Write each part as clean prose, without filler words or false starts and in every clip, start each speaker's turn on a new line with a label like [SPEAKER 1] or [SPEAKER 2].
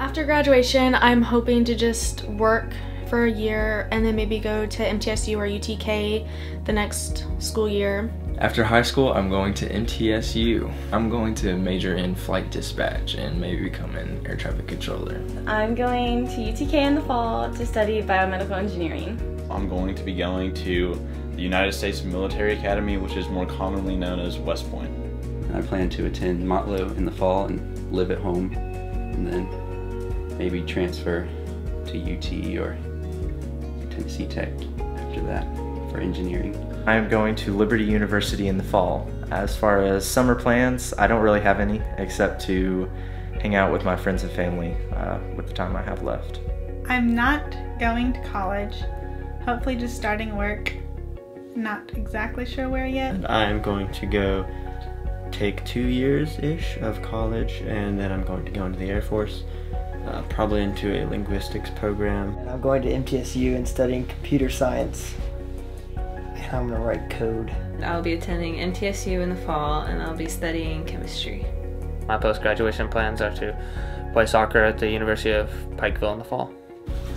[SPEAKER 1] After graduation, I'm hoping to just work for a year and then maybe go to MTSU or UTK the next school year.
[SPEAKER 2] After high school, I'm going to MTSU. I'm going to major in flight dispatch and maybe become an air traffic controller.
[SPEAKER 3] I'm going to UTK in the fall to study biomedical engineering.
[SPEAKER 4] I'm going to be going to the United States Military Academy, which is more commonly known as West Point.
[SPEAKER 5] I plan to attend Motlow in the fall and live at home, and then maybe transfer to UT or Tennessee Tech after that for engineering.
[SPEAKER 6] I am going to Liberty University in the fall. As far as summer plans, I don't really have any except to hang out with my friends and family with the time I have left.
[SPEAKER 7] I'm not going to college, hopefully just starting work. Not exactly sure where yet.
[SPEAKER 8] And I'm going to go take 2 years-ish of college, and then I'm going to go into the Air Force, probably into a linguistics program.
[SPEAKER 9] And I'm going to MTSU and studying computer science, and I'm going to write code.
[SPEAKER 10] I'll be attending MTSU in the fall, and I'll be studying chemistry.
[SPEAKER 11] My post-graduation plans are to play soccer at the University of Pikeville in the fall.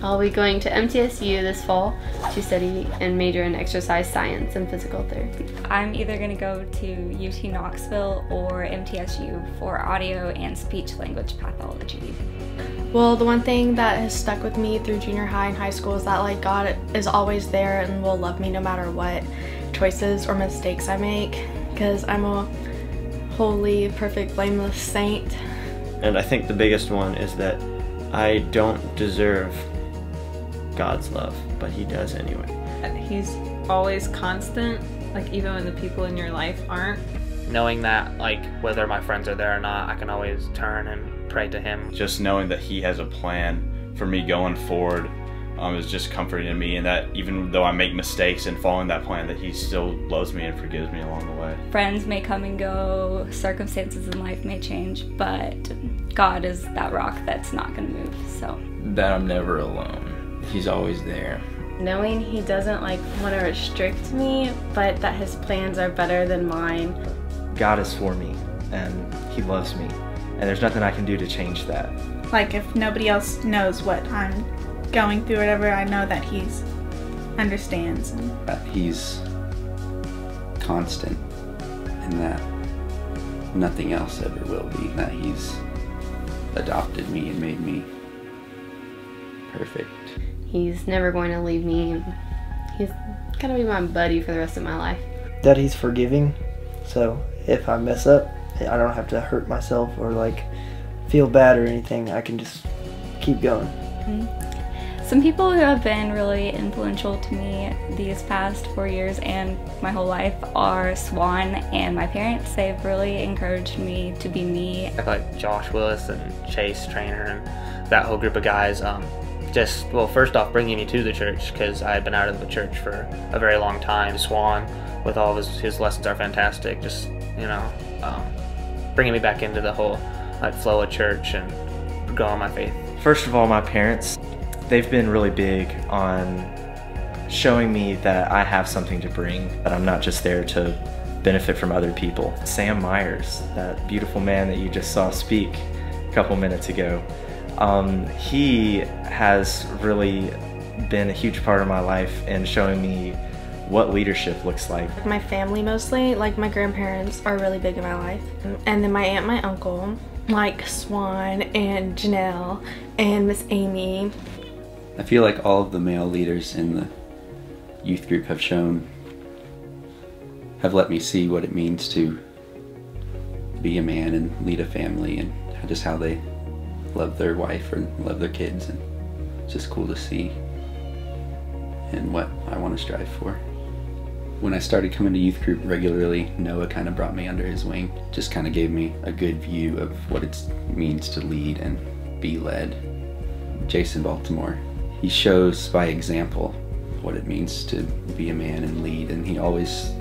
[SPEAKER 12] I'll be going to MTSU this fall to study and major in exercise science and physical therapy.
[SPEAKER 3] I'm either going to go to UT Knoxville or MTSU for audio and speech language pathology.
[SPEAKER 1] Well, the one thing that has stuck with me through junior high and high school is that like God is always there and will love me no matter what choices or mistakes I make, because I'm a holy, perfect, blameless saint.
[SPEAKER 8] And I think the biggest one is that I don't deserve God's love, but He does anyway.
[SPEAKER 10] He's always constant, like even when the people in your life aren't.
[SPEAKER 11] Knowing that, like, whether my friends are there or not, I can always turn and pray to Him.
[SPEAKER 4] Just knowing that He has a plan for me going forward is just comforting to me, and that even though I make mistakes and fall in that plan, that He still loves me and forgives me along the way.
[SPEAKER 3] Friends may come and go, circumstances in life may change, but God is that rock that's not going to move, so.
[SPEAKER 2] That I'm never alone. He's always there.
[SPEAKER 3] Knowing He doesn't like want to restrict me, but that His plans are better than mine.
[SPEAKER 6] God is for me and He loves me, and there's nothing I can do to change that.
[SPEAKER 7] Like if nobody else knows what I'm going through or whatever, I know that He understands.
[SPEAKER 5] That He's constant and that nothing else ever will be. That He's adopted me and made me perfect.
[SPEAKER 12] He's never going to leave me, and he's going to be my buddy for the rest of my life.
[SPEAKER 9] That He's forgiving, so if I mess up, I don't have to hurt myself or like feel bad or anything. I can just keep going.
[SPEAKER 3] Some people who have been really influential to me these past 4 years and my whole life are Swan and my parents. They've really encouraged me to be me.
[SPEAKER 11] Like Josh Willis and Chase Trainer and that whole group of guys, just, well, first off, bringing me to the church, because I had been out of the church for a very long time. Swan, with all of his lessons, are fantastic. Just, you know, bringing me back into the whole like flow of church and growing my faith.
[SPEAKER 6] First of all, my parents, they've been really big on showing me that I have something to bring, that I'm not just there to benefit from other people. Sam Myers, that beautiful man that you just saw speak a couple minutes ago, he has really been a huge part of my life and showing me what leadership looks like.
[SPEAKER 1] My family mostly, like my grandparents are really big in my life. And then my aunt, my uncle, like Swan and Janelle and Miss Amy.
[SPEAKER 5] I feel like all of the male leaders in the youth group have let me see what it means to be a man and lead a family, and just how they love their wife or love their kids, and it's just cool to see and what I want to strive for. When I started coming to youth group regularly, Noah kind of brought me under his wing, just kind of gave me a good view of what it means to lead and be led. Jason Baltimore, he shows by example what it means to be a man and lead, and he always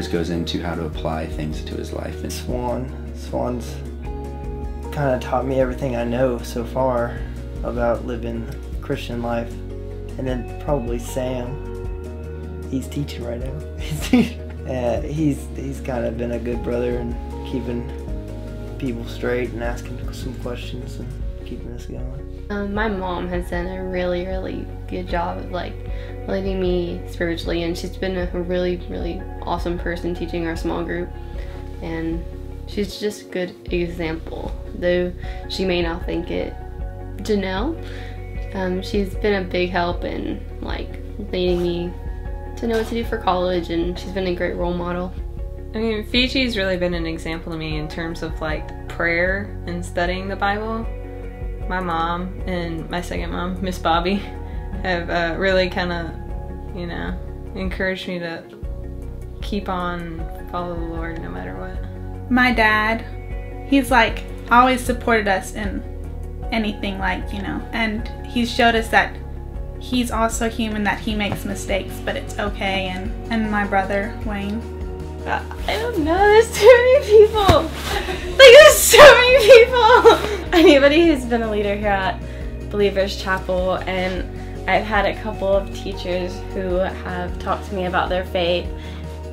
[SPEAKER 5] goes into how to apply things to his life. And
[SPEAKER 9] Swan's kind of taught me everything I know so far about living Christian life. And then probably Sam, he's teaching right now. He's kind of been a good brother and keeping people straight and asking some questions and keeping us going.
[SPEAKER 12] My mom has done a really, really good job of like leading me spiritually, and she's been a really, really awesome person teaching our small group, and she's just a good example, though she may not think it. Janelle, she's been a big help in like leading me to know what to do for college, and she's been a great role model.
[SPEAKER 10] I mean, Fiji's really been an example to me in terms of like prayer and studying the Bible. My mom and my second mom, Miss Bobby, have really kind of, you know, encouraged me to keep on follow the Lord no matter what.
[SPEAKER 7] My dad, he's like always supported us in anything, like, you know, and he's showed us that he's also human, that he makes mistakes, but it's okay. And my brother, Wayne.
[SPEAKER 12] I don't know, there's too many people. Like, there's so many people. Anybody who's been a leader here at Believers Chapel, and I've had a couple of teachers who have talked to me about their faith,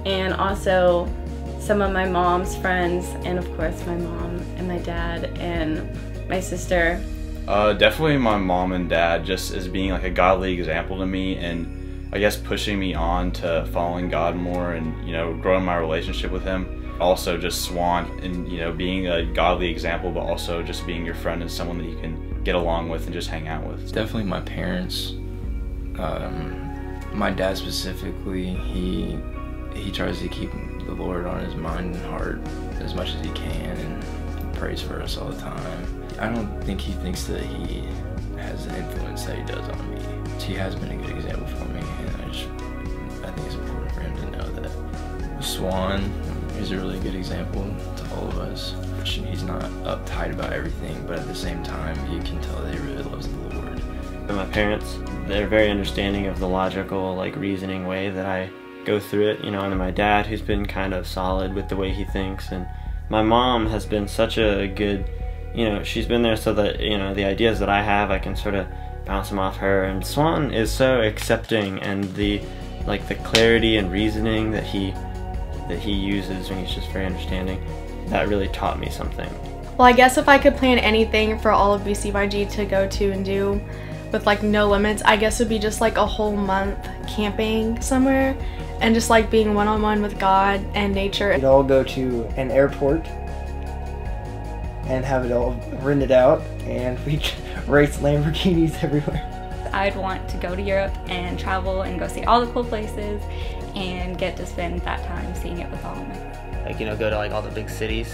[SPEAKER 12] and also some of my mom's friends, and of course my mom and my dad and my sister.
[SPEAKER 4] Definitely my mom and dad, just as being like a godly example to me, and I guess pushing me on to following God more and, you know, growing my relationship with Him. Also just Swan and, you know, being a godly example, but also just being your friend and someone that you can get along with and just hang out with.
[SPEAKER 2] Definitely my parents. My dad specifically, he tries to keep the Lord on his mind and heart as much as he can, and prays for us all the time. I don't think he thinks that he has the influence that he does on me. He has been a good example for me, and I think it's important for him to know that. Swan is a really good example to all of us. He's not uptight about everything, but at the same time, you can tell that he really loves the Lord.
[SPEAKER 8] And my parents, they're very understanding of the logical, like, reasoning way that I go through it, you know, and my dad, who's been kind of solid with the way he thinks, and my mom has been such a good, you know, she's been there so that, you know, the ideas that I have, I can sort of bounce them off her. And Swan is so accepting, and the clarity and reasoning that he uses, and he's just very understanding. That really taught me something.
[SPEAKER 1] Well, I guess if I could plan anything for all of BCYG to go to and do with like no limits, I guess it would be just like a whole month camping somewhere and just like being one-on-one with God and nature.
[SPEAKER 9] We'd all go to an airport and have it all rented out, and we'd race Lamborghinis everywhere.
[SPEAKER 3] I'd want to go to Europe and travel and go see all the cool places and get to spend that time seeing it with all of my.
[SPEAKER 11] Like, you know, go to like all the big cities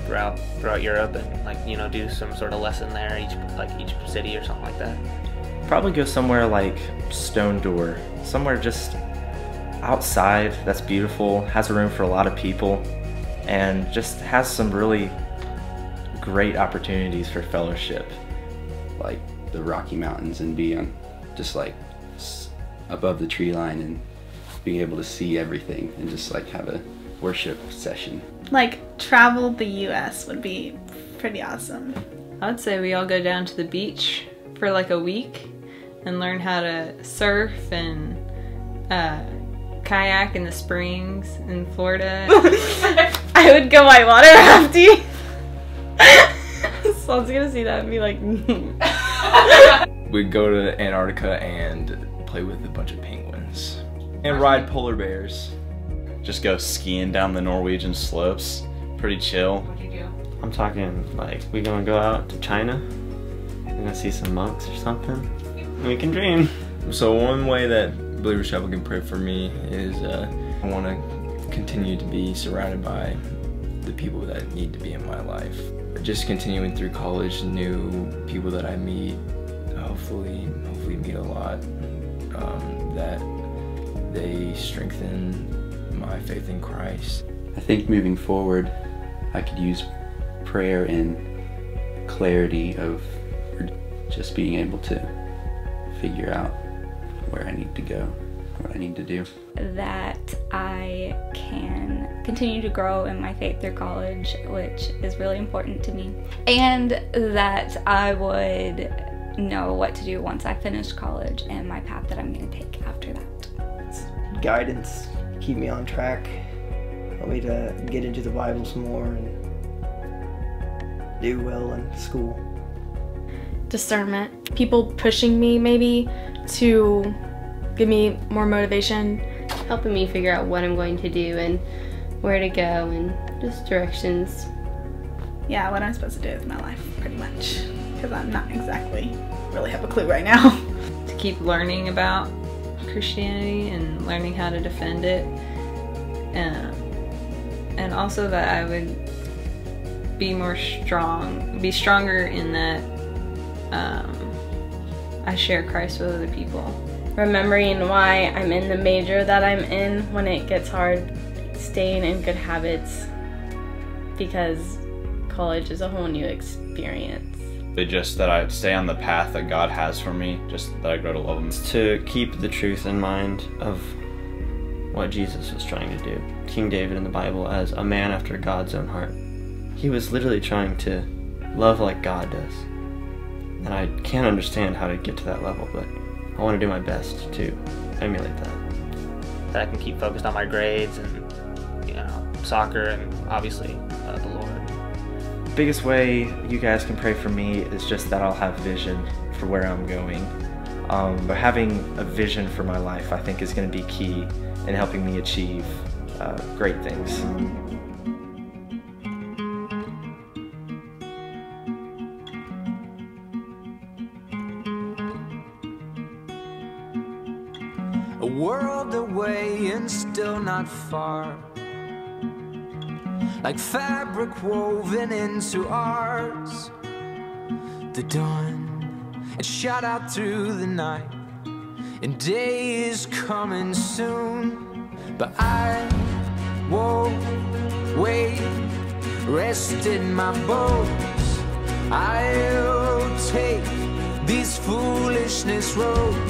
[SPEAKER 11] throughout Europe, and like, you know, do some sort of lesson there each city or something like that.
[SPEAKER 6] Probably go somewhere like Stone Door, somewhere just outside that's beautiful, has room for a lot of people, and just has some really great opportunities for fellowship.
[SPEAKER 5] Like the Rocky Mountains, and be on just like above the tree line and being able to see everything and just like have a worship session.
[SPEAKER 7] Like travel the US would be pretty awesome.
[SPEAKER 10] I'd say we all go down to the beach for like a week and learn how to surf and kayak in the springs in Florida.
[SPEAKER 1] I would go whitewater rafting. Someone's gonna see that and be like,
[SPEAKER 2] We'd go to Antarctica and play with a bunch of penguins. And ride polar bears.
[SPEAKER 4] Just go skiing down the Norwegian slopes. Pretty chill.
[SPEAKER 10] What'd you do?
[SPEAKER 8] I'm talking like we gonna go out to China, we're gonna see some monks or something. We can dream.
[SPEAKER 2] So one way that Believers Chapel can pray for me is I want to continue to be surrounded by the people that need to be in my life. Just continuing through college, new people that I meet, hopefully meet a lot, that they strengthen my faith in Christ.
[SPEAKER 5] I think moving forward, I could use prayer and clarity of just being able to figure out where I need to go, what I need to do.
[SPEAKER 3] That I can continue to grow in my faith through college, which is really important to me, and that I would know what to do once I finish college and my path that I'm going to take after that.
[SPEAKER 9] Guidance, keep me on track, help me to get into the Bible some more, and do well in school.
[SPEAKER 1] Discernment. People pushing me maybe to give me more motivation.
[SPEAKER 12] Helping me figure out what I'm going to do and where to go and just directions.
[SPEAKER 7] Yeah, what I'm supposed to do with my life, pretty much. Because I'm not exactly really have a clue right now.
[SPEAKER 10] To keep learning about Christianity and learning how to defend it. And also that I would be stronger in that I share Christ with other people.
[SPEAKER 13] Remembering why I'm in the major that I'm in when it gets hard, staying in good habits, because college is a whole new experience.
[SPEAKER 4] Just that I stay on the path that God has for me, just that I grow to love Him.
[SPEAKER 8] To keep the truth in mind of what Jesus was trying to do. King David in the Bible as a man after God's own heart. He was literally trying to love like God does. And I can't understand how to get to that level, but I want to do my best to emulate that.
[SPEAKER 11] That I can keep focused on my grades and, soccer and obviously the Lord.
[SPEAKER 6] The biggest way you guys can pray for me is just that I'll have vision for where I'm going. But having a vision for my life, I think, is going to be key in helping me achieve great things.
[SPEAKER 14] A world away and still not far, like fabric woven into ours. The dawn, it shot out through the night, and day is coming soon. But I won't wait, rest in my bones. I'll take these foolishness roads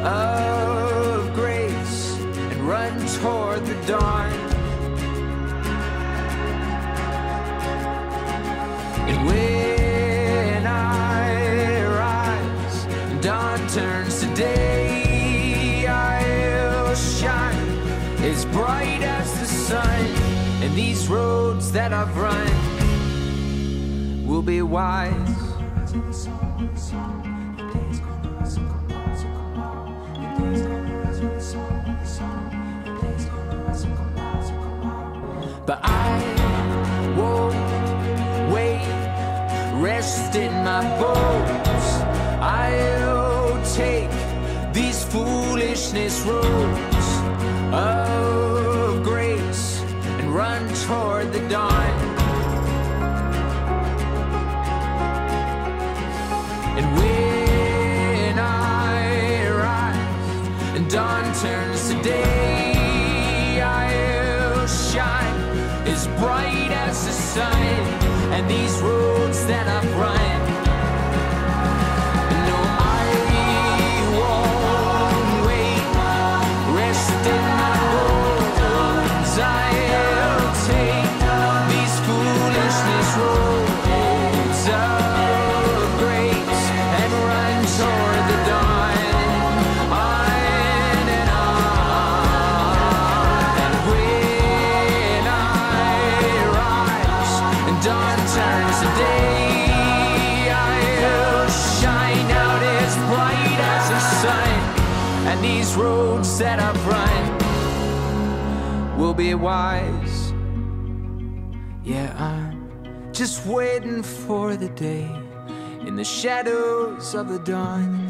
[SPEAKER 14] of grace and run toward the dawn. And when I rise, dawn turns to day, I'll shine as bright as the sun. And these roads that I've run will be wise. But I won't wait, rest in my bones. I'll take these foolishness roads of grace and run toward the dawn. And when I rise and dawn turns to day, I'll shine as bright as the sun. And these roads that I've run, no, I won't wait, rest in my bones. I'll take these foolishness roads of grace and run toward the dawn, on and on. And when I rise and dawn turns to day, I'll shine out as bright as the sun. And these roads that I've run will be wise. Yeah, I'm just waiting for the day in the shadows of the dawn.